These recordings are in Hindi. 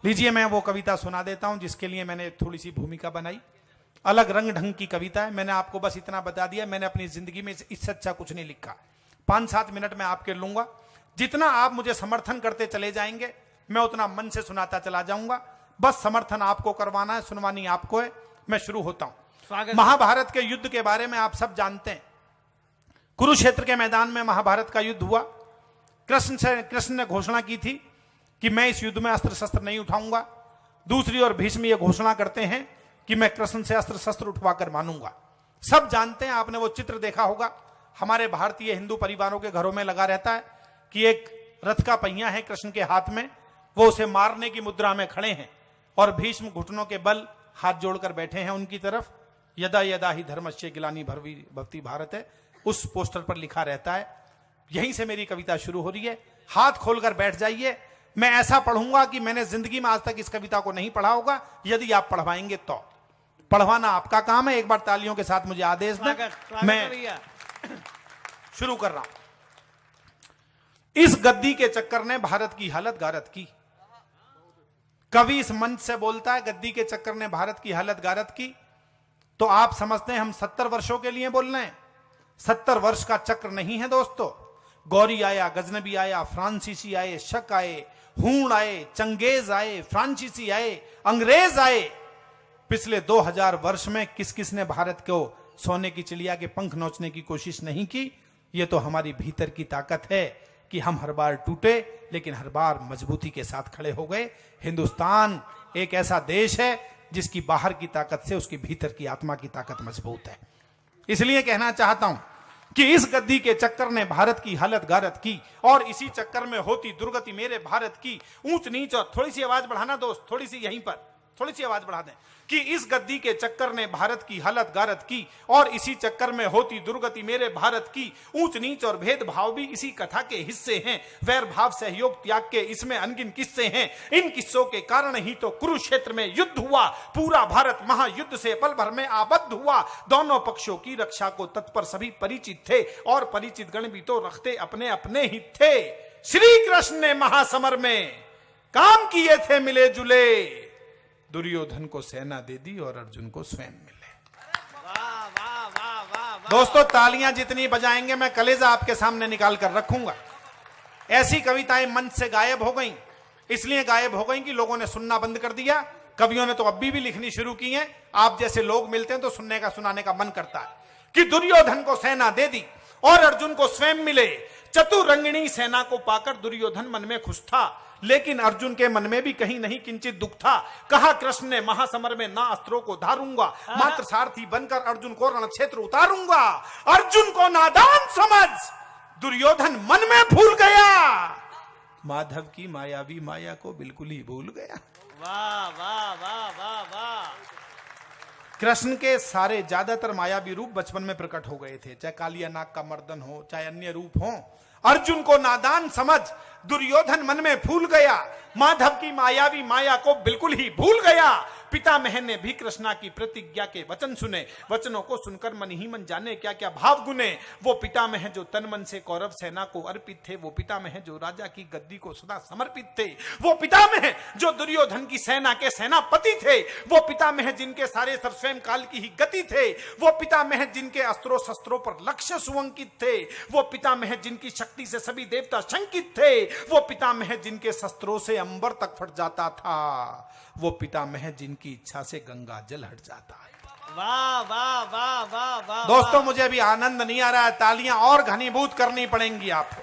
लीजिए मैं वो कविता सुना देता हूं जिसके लिए मैंने थोड़ी सी भूमिका बनाई। अलग रंग ढंग की कविता है। मैंने आपको बस इतना बता दिया, मैंने अपनी जिंदगी में इससे अच्छा कुछ नहीं लिखा। 5-7 मिनट में आपके लूंगा। जितना आप मुझे समर्थन करते चले जाएंगे मैं उतना मन से सुनाता चला जाऊंगा। बस समर्थन आपको करवाना है, सुनवानी आपको है। मैं शुरू होता हूं। महाभारत के युद्ध के बारे में आप सब जानते हैं। कुरुक्षेत्र के मैदान में महाभारत का युद्ध हुआ। कृष्ण ने घोषणा की थी कि मैं इस युद्ध में अस्त्र शस्त्र नहीं उठाऊंगा। दूसरी ओर भीष्म ये घोषणा करते हैं कि मैं कृष्ण से अस्त्र शस्त्र उठवाकर मानूंगा। सब जानते हैं, आपने वो चित्र देखा होगा, हमारे भारतीय हिंदू परिवारों के घरों में लगा रहता है कि एक रथ का पहिया है कृष्ण के हाथ में, वो उसे मारने की मुद्रा में खड़े हैं और भीष्म घुटनों के बल हाथ जोड़कर बैठे हैं उनकी तरफ। यदा यदा ही धर्मस्य ग्लानि भवति भारत है, उस पोस्टर पर लिखा रहता है। यहीं से मेरी कविता शुरू हो रही है। हाथ खोलकर बैठ जाइए। मैं ऐसा पढ़ूंगा कि मैंने जिंदगी में आज तक इस कविता को नहीं पढ़ा होगा। यदि आप पढ़वाएंगे तो पढ़वाना आपका काम है। एक बार तालियों के साथ मुझे आदेश दें। मैं शुरू कर रहा हूं। इस गद्दी के चक्कर ने भारत की हालत गारत की। कवि इस मंच से बोलता है गद्दी के चक्कर ने भारत की हालत गारत की, तो आप समझते हैं हम 70 वर्षों के लिए बोल रहे हैं। 70 वर्ष का चक्र नहीं है दोस्तों। गौरी आया, गजनबी आया, फ्रांसीसी आए, शक आए, हूण आए, चंगेज आए, फ्रांसीसी आए, अंग्रेज आए। पिछले 2000 वर्ष में किस किस ने भारत को सोने की चिड़िया के पंख नोचने की कोशिश नहीं की। ये तो हमारी भीतर की ताकत है कि हम हर बार टूटे लेकिन हर बार मजबूती के साथ खड़े हो गए। हिंदुस्तान एक ऐसा देश है जिसकी बाहर की ताकत से उसकी भीतर की आत्मा की ताकत मजबूत है। इसलिए कहना चाहता हूं कि इस गद्दी के चक्कर ने भारत की हालत गारत की और इसी चक्कर में होती दुर्गति मेरे भारत की। ऊंच नीच और थोड़ी सी आवाज बढ़ाना दोस्त, थोड़ी सी यहीं पर थोड़ी सी आवाज बढ़ा दें कि इस गद्दी के चक्कर ने भारत की हालत गारत की और इसी चक्कर में होती दुर्गति मेरे भारत की। ऊंच नीच और भेदभाव भी इसी कथा के हिस्से हैं। वैर भाव सहयोग त्याग के इसमें अनगिन किस्से हैं। इन किस्सों के कारण ही तो कुरुक्षेत्र में युद्ध हुआ। पूरा भारत महायुद्ध से पल भर में आबद्ध हुआ। दोनों पक्षों की रक्षा को तत्पर सभी परिचित थे और परिचित गण भी तो रखते अपने अपने ही थे। श्री कृष्ण ने महासमर में काम किए थे मिले जुले। दुर्योधन को सेना दे दी और अर्जुन को स्वयं मिले। वाह वाह वाह वाह वाह। दोस्तों तालियां जितनी बजाएंगे मैं कलेजा आपके सामने निकाल कर रखूंगा। ऐसी कविताएं मंच से गायब हो गईं। इसलिए गायब हो गईं कि लोगों ने सुनना बंद कर दिया। कवियों ने तो अभी भी लिखनी शुरू की है। आप जैसे लोग मिलते हैं तो सुनने का सुनाने का मन करता है कि दुर्योधन को सेना दे दी और अर्जुन को स्वयं मिले। चतुरंगिणी सेना को पाकर दुर्योधन मन में खुश था, लेकिन अर्जुन के मन में भी कहीं नहीं किंचित दुख था। कहा कृष्ण ने महासमर में ना अस्त्रों को धारूंगा, मात्र सारथी बनकर अर्जुन को रण क्षेत्र उतारूंगा। अर्जुन को नादान समझ दुर्योधन मन में भूल गया। माधव की मायावी माया को बिल्कुल ही भूल गया। वाह वाह वाह वाह वाह। कृष्ण के सारे ज्यादातर मायावी रूप बचपन में प्रकट हो गए थे, चाहे कालिया नाग का मर्दन हो, चाहे अन्य रूप हो। अर्जुन को नादान समझ दुर्योधन मन में भूल गया। माधव की मायावी माया को बिल्कुल ही भूल गया। पितामह ने भी कृष्णा की प्रतिज्ञा के वचन सुने। वचनों को सुनकर मन ही मन जाने क्या क्या भाव गुने। वो पितामह जो तन मन से कौरव सेना को अर्पित थे, वो पितामह जो राजा की गद्दी को सदा समर्पित थे, वो पितामह जो दुर्योधन की सेना के सेनापति थे, वो पितामह जिनके सारे स्वयं काल की ही गति थे, वो पितामह जिनके अस्त्रों शस्त्रों पर लक्ष्य सुअंकित थे, वो पितामह जिनकी शक्ति से सभी देवता शंकित थे, वो पितामह जिनके शस्त्रों से अंबर तक फट जाता था, वो पितामह जिनकी इच्छा से गंगा जल हट जाता है। वाह वाह वाह वाह वाह। दोस्तों मुझे अभी आनंद नहीं आ रहा है, तालियां और घनीभूत करनी पड़ेंगी आपको।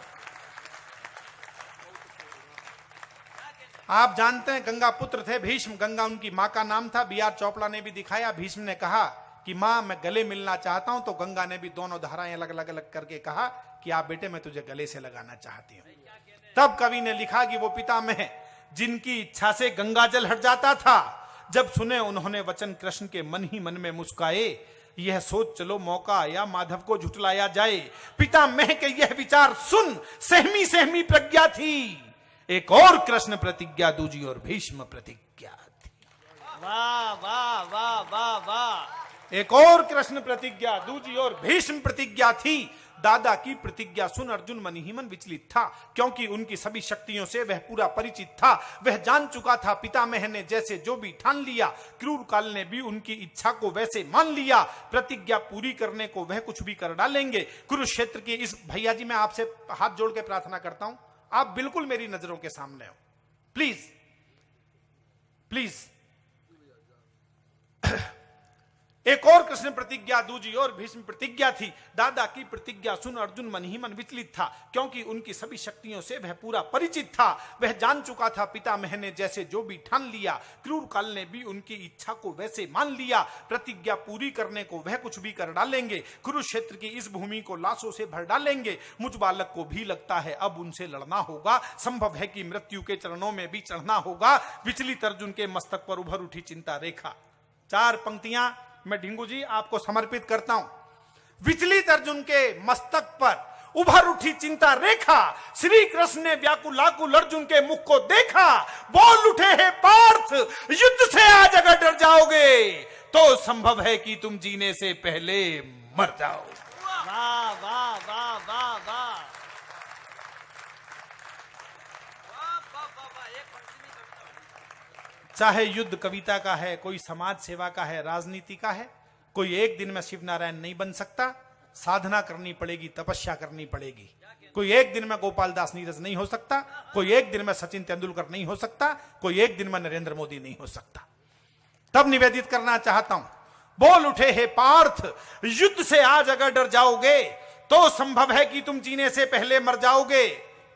आप जानते हैं गंगा पुत्र थे भीष्म, गंगा उनकी मां का नाम था। बी आर चोपड़ा ने भी दिखाया। भीष्म ने कहा कि मां मैं गले मिलना चाहता हूं, तो गंगा ने भी दोनों धाराएं अलग अलग अलग करके कहा कि आप बेटे मैं तुझे गले से लगाना चाहती हूं। तब कवि ने लिखा कि वो पितामह जिनकी इच्छा से गंगा जल हट जाता था, जब सुने उन्होंने वचन कृष्ण के मन ही मन में मुस्काए। यह सोच चलो मौका आया माधव को झुटलाया जाए। पितामह के यह विचार सुन सहमी सहमी प्रज्ञा थी। एक और कृष्ण प्रतिज्ञा दूजी और भीष्म प्रतिज्ञा थी। वाह वाह वाह वाह वाह। एक और कृष्ण प्रतिज्ञा दूजी और भीष्म प्रतिज्ञा थी। दादा की प्रतिज्ञा सुन अर्जुन मन ही मन विचलित था, क्योंकि उनकी सभी शक्तियों से वह पूरा परिचित था। वह जान चुका था पितामह ने जैसे जो भी ठान लिया, क्रूर काल ने भी उनकी इच्छा को वैसे मान लिया। प्रतिज्ञा पूरी करने को वह कुछ भी कर डालेंगे। कुरुक्षेत्र की इस, भैया जी मैं आपसे हाथ जोड़ के प्रार्थना करता हूं, आप बिल्कुल मेरी नजरों के सामने हो, प्लीज प्लीज। एक और कृष्ण प्रतिज्ञा, दूजी और भीष्म प्रतिज्ञा थी। दादा की प्रतिज्ञा सुन अर्जुन मन ही मन विचलित था, क्योंकि उनकी सभी शक्तियों से वह पूरा परिचित था। वह जान चुका था पितामह ने जैसे जो भी ठान लिया, क्रूर काल ने भी उनकी इच्छा को वैसे मान लिया। प्रतिज्ञा पूरी करने को वह कुछ भी कर डालेंगे। कुरुक्षेत्र की इस भूमि को लाशों से भर डालेंगे। मुझ बालक को भी लगता है अब उनसे लड़ना होगा। संभव है कि मृत्यु के चरणों में भी चढ़ना होगा। विचलित अर्जुन के मस्तक पर उभर उठी चिंता रेखा। 4 पंक्तियां मैं ढिंगू जी आपको समर्पित करता हूं। विचलित अर्जुन के मस्तक पर उभर उठी चिंता रेखा। श्री कृष्ण ने व्याकुलाकुल अर्जुन के मुख को देखा। बोल उठे हे पार्थ, युद्ध से आज अगर डर जाओगे तो संभव है कि तुम जीने से पहले मर जाओ। वाह वाह वाह वाह वाह। चाहे युद्ध कविता का है, कोई समाज सेवा का है, राजनीति का है, कोई एक दिन में शिव नारायण नहीं बन सकता। साधना करनी पड़ेगी, तपस्या करनी पड़ेगी। कोई एक दिन में गोपाल दास नीरज नहीं हो सकता, कोई एक दिन में सचिन तेंदुलकर नहीं हो सकता, कोई एक दिन में नरेंद्र मोदी नहीं हो सकता। तब निवेदित करना चाहता हूं, बोल उठे हे पार्थ, युद्ध से आज अगर डर जाओगे तो संभव है कि तुम जीने से पहले मर जाओगे।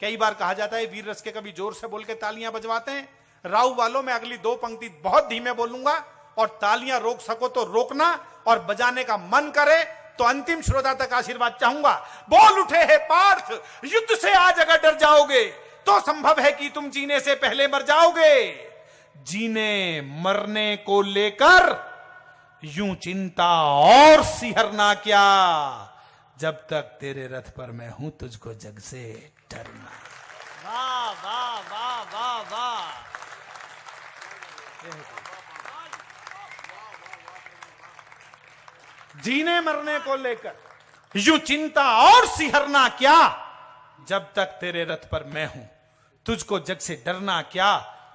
कई बार कहा जाता है वीर रस के कभी जोर से बोल के तालियां बजवाते हैं। राव वालों में अगली 2 पंक्ति बहुत धीमे बोलूंगा, और तालियां रोक सको तो रोकना, और बजाने का मन करे तो अंतिम श्रोता तक आशीर्वाद चाहूंगा। बोल उठे हे पार्थ, युद्ध से आज अगर डर जाओगे तो संभव है कि तुम जीने से पहले मर जाओगे। जीने मरने को लेकर यूं चिंता और सिहरना क्या, जब तक तेरे रथ पर मैं हूं तुझको जग से डरना। वाह वाह वाह वाह वाह। जीने मरने को लेकर यूं चिंता और सिहरना क्या, जब तक तेरे रथ पर मैं हूं तुझको जग से डरना क्या।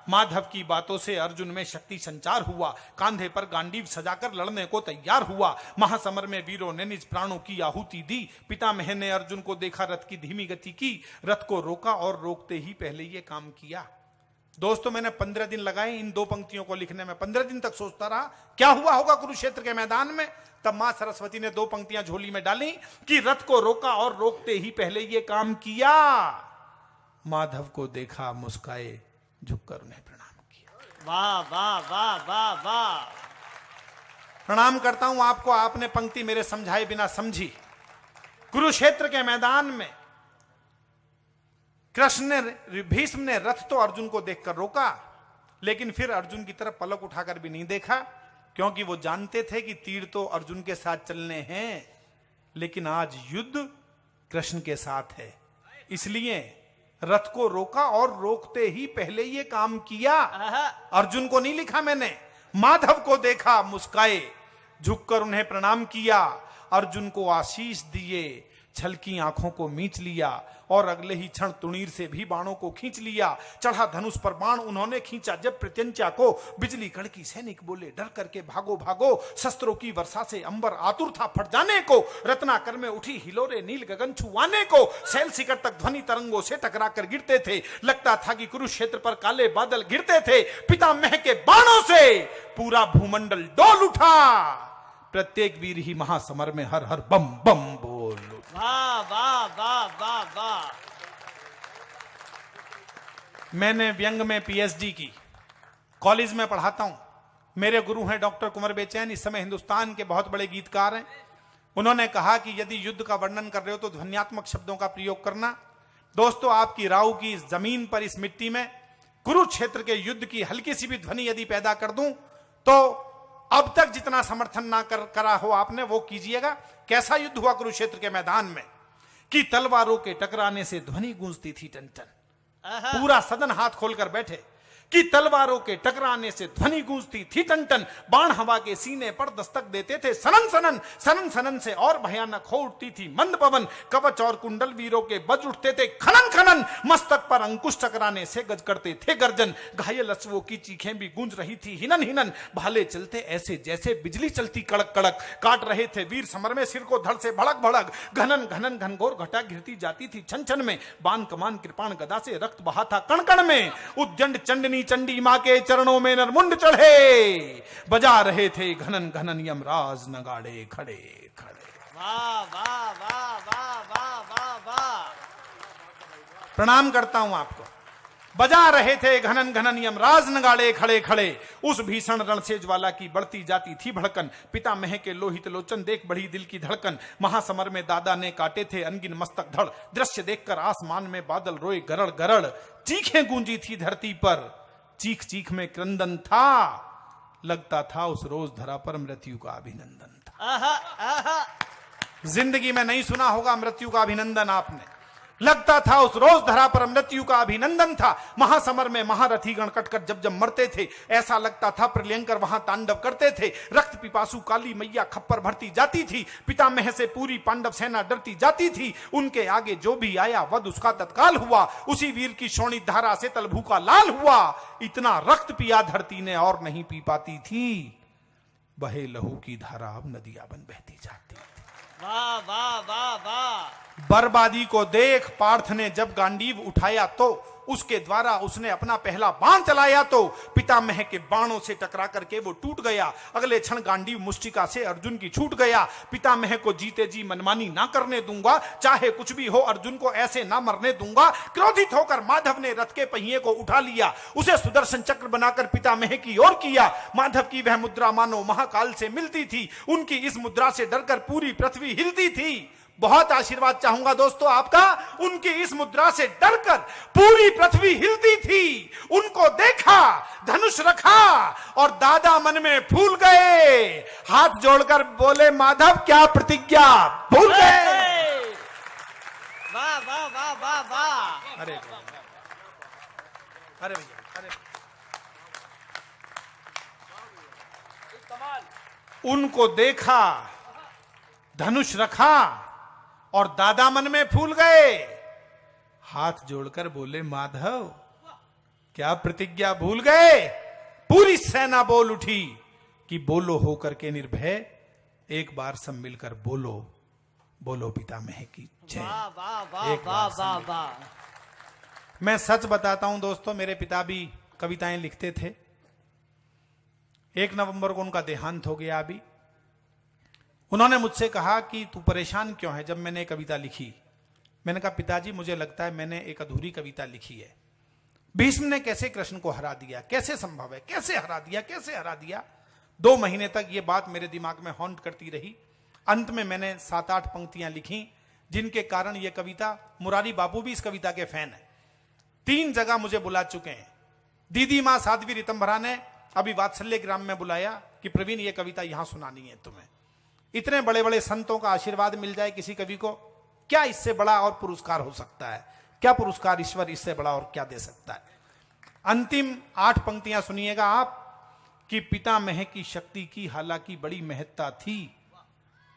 माधव की बातों से अर्जुन में शक्ति संचार हुआ। कांधे पर गांडीव सजाकर लड़ने को तैयार हुआ। महासमर में वीरों ने निज प्राणों की आहुति दी। पितामह ने अर्जुन को देखा, रथ की धीमी गति की, रथ को रोका और रोकते ही पहले ये काम किया। दोस्तों मैंने 15 दिन लगाए इन 2 पंक्तियों को लिखने में। 15 दिन तक सोचता रहा क्या हुआ होगा कुरुक्षेत्र के मैदान में। तब मां सरस्वती ने 2 पंक्तियां झोली में डाली कि रथ को रोका और रोकते ही पहले ये काम किया। माधव को देखा, मुस्काए, झुककर उन्हें प्रणाम किया। वाह वाह वाह वाह वाह। प्रणाम करता हूं आपको, आपने पंक्ति मेरे समझाए बिना समझी। कुरुक्षेत्र के मैदान में कृष्ण ने, भीष्म ने रथ तो अर्जुन को देखकर रोका, लेकिन फिर अर्जुन की तरफ पलक उठाकर भी नहीं देखा, क्योंकि वो जानते थे कि तीर तो अर्जुन के साथ चलने हैं, लेकिन आज युद्ध कृष्ण के साथ है। इसलिए रथ को रोका और रोकते ही पहले ये काम किया। अर्जुन को नहीं लिखा मैंने, माधव को देखा, मुस्काए, झुककर उन्हें प्रणाम किया, अर्जुन को आशीष दिए, छलकी आंखों को मींच लिया और अगले ही क्षण तुणीर से भी बाणों को खींच लिया। चढ़ा धनुष पर बाण उन्होंने खींचा जब प्रत्यंचा को, बिजली कड़की, सैनिक बोले डर करके भागो भागो। शस्त्रों की वर्षा से अंबर आतुर था फट जाने को, रत्नाकर में उठी हिलोरे नील गगन छुआने को। शैल शिखर तक ध्वनि तरंगों से टकरा कर गिरते थे, लगता था कि कुरुक्षेत्र पर काले बादल गिरते थे। पितामह के बाणों से पूरा भूमंडल डोल उठा। प्रत्येक वीर ही महासमर में हर हर बम बम बोल। वाह वाह वाह वाह वाह। मैंने व्यंग में पीएचडी की, कॉलेज में पढ़ाता हूं। मेरे गुरु हैं डॉक्टर कुंवर बेचैन, इस समय हिंदुस्तान के बहुत बड़े गीतकार हैं। उन्होंने कहा कि यदि युद्ध का वर्णन कर रहे हो तो ध्वन्यात्मक शब्दों का प्रयोग करना। दोस्तों आपकी राव की इस जमीन पर, इस मिट्टी में कुरुक्षेत्र के युद्ध की हल्की सी भी ध्वनि यदि पैदा कर दूं तो अब तक जितना समर्थन ना करा हो आपने वो कीजिएगा। कैसा युद्ध हुआ कुरुक्षेत्र के मैदान में कि तलवारों के टकराने से ध्वनि गूंजती थी टन टन। पूरा सदन हाथ खोलकर बैठे कि तलवारों के टकराने से ध्वनि गूंजती थी टन-टन, बाण हवा के सीने पर दस्तक देते थे सनन सनन, सनन सनन से और भयानक हो उठती थी मंद पवन, कवच और कुंडल वीरों के बज उठते थे खनन खनन, मस्तक पर अंकुश टकराने से गज करते थे गर्जन, घायल अश्वों की चीखें भी गूंज रही थी हिनन हिनन, भाले चलते ऐसे जैसे बिजली चलती कड़क कड़क, काट रहे थे वीर समर में सिर को धड़ से भड़क भड़क, घनन घनन घनघोर घटा घिरती जाती थी छन छन में, बाण कमान कृपाण गदा से रक्त बहा था कण कण में, उद्दंड चंडनी चंडी मां के चरणों में नरमुंड चढ़े, बजा रहे थे घनन घनन यमराज नगाड़े खड़े खड़े। वाह वाह वाह वाह वाह वाह वाह। प्रणाम करता हूं आपको। बजा रहे थे घनन घनन यमराज नगाड़े खड़े खड़े, उस भीषण रण से ज्वाला की बढ़ती जाती थी भड़कन, पितामह के लोहित लोचन देख बढ़ी दिल की धड़कन, महासमर में दादा ने काटे थे अनगिन मस्तक धड़, दृश्य देखकर आसमान में बादल रोए गरड़ गरड़, चीखें गूंजी थी धरती पर, चीख चीख में क्रंदन था, लगता था उस रोज धरा पर मृत्यु का अभिनंदन था। आहा आहा। जिंदगी में नहीं सुना होगा मृत्यु का अभिनंदन आपने, लगता था उस रोज धरा पर मृत्यु का अभिनंदन था। महासमर में महारथीगण कटकर जब जब मरते थे, ऐसा लगता था प्रलयंकर वहां तांडव करते थे, रक्त पिपासु काली मैया खप्पर भरती जाती थी, पितामह से पूरी पांडव सेना डरती जाती थी, उनके आगे जो भी आया वध उसका तत्काल हुआ, उसी वीर की शोणित धारा से तलभू का लाल हुआ, इतना रक्त पिया धरती ने और नहीं पी पाती थी, बहे लहू की धारा अब नदियां बन बहती जाती। वाह वाह वाह वाह। बर्बादी को देख पार्थ ने जब गांडीव उठाया तो उसके द्वारा उसने अपना पहला बाण चलाया तो पितामह के बाणों से टकरा करके वो टूट गया, अगले क्षण गांडीव मुष्टिका से अर्जुन की छूट गया। पितामह को जीते जी मनमानी ना करने दूंगा, चाहे कुछ भी हो अर्जुन को ऐसे ना मरने दूंगा। क्रोधित होकर माधव ने रथ के पहिए को उठा लिया, उसे सुदर्शन चक्र बनाकर पितामह की ओर किया। माधव की वह मुद्रा मानो महाकाल से मिलती थी, उनकी इस मुद्रा से डरकर पूरी पृथ्वी हिलती थी। बहुत आशीर्वाद चाहूंगा दोस्तों आपका, उनकी इस मुद्रा से डरकर पूरी पृथ्वी हिलती थी। उनको देखा, धनुष रखा और दादा मन में फूल गए, हाथ जोड़कर बोले माधव क्या प्रतिज्ञा भूल गए। वाह वाह वाह वाह वाह। अरे अरे भैया अरे, उनको देखा, धनुष रखा और दादा मन में फूल गए, हाथ जोड़कर बोले माधव क्या प्रतिज्ञा भूल गए। पूरी सेना बोल उठी कि बोलो होकर के निर्भय, एक बार सब मिलकर बोलो, बोलो पितामह की जय। वाह वाह वाह वाह वाह वाह। मैं सच बताता हूं दोस्तों, मेरे पिता भी कविताएं लिखते थे। 1 नवंबर को उनका देहांत हो गया अभी। उन्होंने मुझसे कहा कि तू परेशान क्यों है, जब मैंने कविता लिखी। मैंने कहा पिताजी मुझे लगता है मैंने एक अधूरी कविता लिखी है। भीष्म ने कैसे कृष्ण को हरा दिया, कैसे संभव है, कैसे हरा दिया, कैसे हरा दिया। 2 महीने तक ये बात मेरे दिमाग में हॉन्ट करती रही। अंत में मैंने 7-8 पंक्तियां लिखी, जिनके कारण ये कविता, मुरारी बाबू भी इस कविता के फैन है, 3 जगह मुझे बुला चुके हैं। दीदी मां साध्वी ऋतंभरा ने अभी वात्सल्य ग्राम में बुलाया कि प्रवीण ये कविता यहां सुनानी है तुम्हें। इतने बड़े बड़े संतों का आशीर्वाद मिल जाए किसी कवि को, क्या इससे बड़ा और पुरस्कार हो सकता है। क्या पुरस्कार ईश्वर इससे बड़ा और क्या दे सकता है। अंतिम 8 पंक्तियां सुनिएगा आप कि पितामह की शक्ति की हालांकि बड़ी महत्ता थी,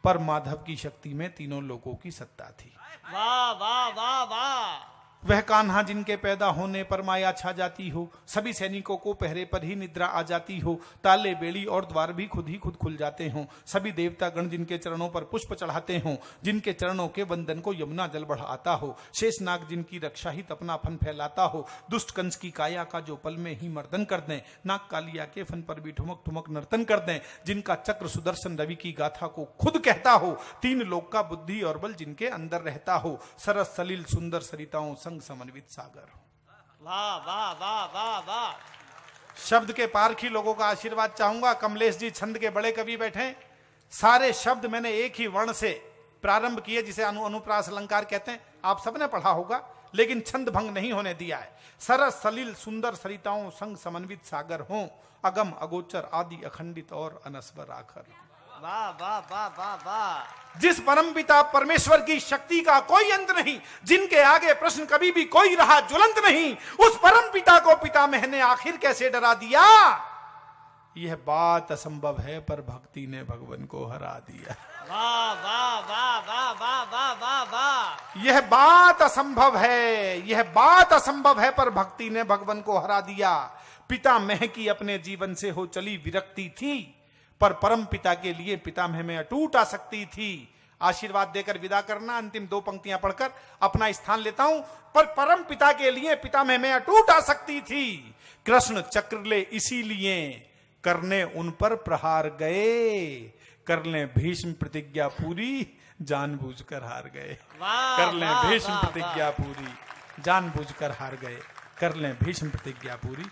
पर माधव की शक्ति में तीनों लोगों की सत्ता थी। वाह वाह वाह वाह। वह कान्हा जिनके पैदा होने पर माया छा जाती हो, सभी सैनिकों को पहरे पर ही निद्रा आ जाती हो, ताले बेड़ी और द्वार भी खुद ही खुद खुल जाते हों, सभी देवता गण जिनके चरणों पर पुष्प चढ़ाते हों, जिनके चरणों के वंदन को यमुना जल बढ़ाता हो, शेषनाग जिनकी रक्षा ही अपना फन फैलाता हो, दुष्ट कंस की काया का जो पल में ही मर्दन कर दें, नाग कालिया के फन पर भी ठुमक ठुमक नर्तन कर दें, जिनका चक्र सुदर्शन रवि की गाथा को खुद कहता हो, 3 लोक का बुद्धि और बल जिनके अंदर रहता हो, सरस सलिल सुंदर सरिताओं संग समन्वित सागर। वाह वाह वाह वाह वाह। शब्द के पारखी लोगों का आशीर्वाद चाहूंगा। कमलेश जी छंद के बड़े कवि बैठे। सारे शब्द मैंने एक ही वर्ण से प्रारंभ किए, जिसे अनुप्रास अलंकार कहते हैं। आप सबने पढ़ा होगा, लेकिन छंद भंग नहीं होने दिया है। सरस सलिल सुंदर सरिताओं संग समन्वित सागर हों, अगम अगोचर आदि अखंडित और अनस्वर आखर। वाह वाह वाह वाह वाह। जिस परमपिता परमेश्वर की शक्ति का कोई अंत नहीं, जिनके आगे प्रश्न कभी भी कोई रहा ज्वलंत नहीं, उस परमपिता को पितामह ने आखिर कैसे डरा दिया? यह बात असंभव है पर भक्ति ने भगवान को हरा दिया। वाह वाह वाह वाह वाह वाह वाह वाह। यह बात असंभव है, यह बात असंभव है पर भक्ति ने भगवान को हरा दिया। पितामह की अपने जीवन से हो चली विरक्ति थी, पर परम पिता के लिए पितामह में अटूट आसक्ति थी। आशीर्वाद देकर विदा करना, अंतिम 2 पंक्तियां पढ़कर अपना स्थान लेता हूं। पर परम पिता के लिए पितामह में अटूट आसक्ति थी। कृष्ण चक्र ले इसीलिए करने उन पर प्रहार गए, कर ले भीष्म प्रतिज्ञा पूरी जानबूझकर हार गए। वाह, कर ले वाह, भीष्म वाह, प्रतिज्ञा पूरी जानबूझकर हार गए, कर ले भीष्म प्रतिज्ञा पूरी